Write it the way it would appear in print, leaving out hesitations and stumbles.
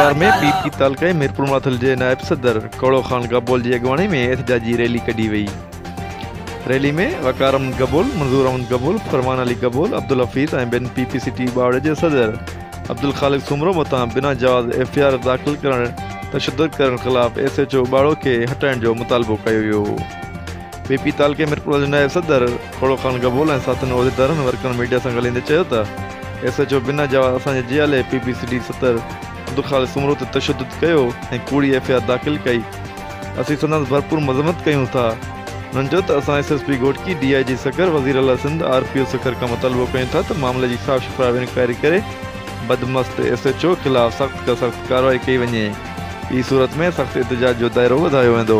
हिसार में पीपी तालुक़े मीरपुर माथल जे नायब सदर कौड़ो ख़ान गबोल जी अॻुवाणी में एहतजाजी रैली कढी वई। रैली में वक़ार अहमद गबोल, मंज़ूर अहमद गबोल, फरमान अली गबोल, अब्दुल हफ़ीज़ ऐं ॿिनि PPCT बावड़े जे सदर अब्दुल ख़ालिक सुमरो मथां बिना जवाज़ FIR दाख़िल करण, तशद्दुद करण ख़िलाफ़ SHO बाड़ो खे हटाइण जो मुतालबो कयो वियो। पीपी तालुक़े मीरपुर जे नायब सदर कौड़ो ख़ान गबोल ऐं साथियुनि उहिदेदारनि वर्करनि मीडिया सां ॻाल्हाईंदे चयो त SHO बिना जवाज़ असांजे जियाले PPCT सदर अब्दुल ख़ालिक सुमरो ते तशद्दुद कयो ऐं कूड़ी FIR दाख़िल कई। असीं संदसि भरपूर मज़म्मत कयूं था। उन्हनि चयो त असां SSP घोटकी, DIG सकर, वज़ीर आला सिंध, RPO सकर खां मुतालबो कयूं था त मामले जी साफ़ शफ़ाफ़ इंक्वायरी करे बदमस्त SHO ख़िलाफ़ सख़्त खां सख़्त कार्रवाई कई वञे। ॿी सूरत में सख़्त एहतजाज जो दायरो वधायो वेंदो।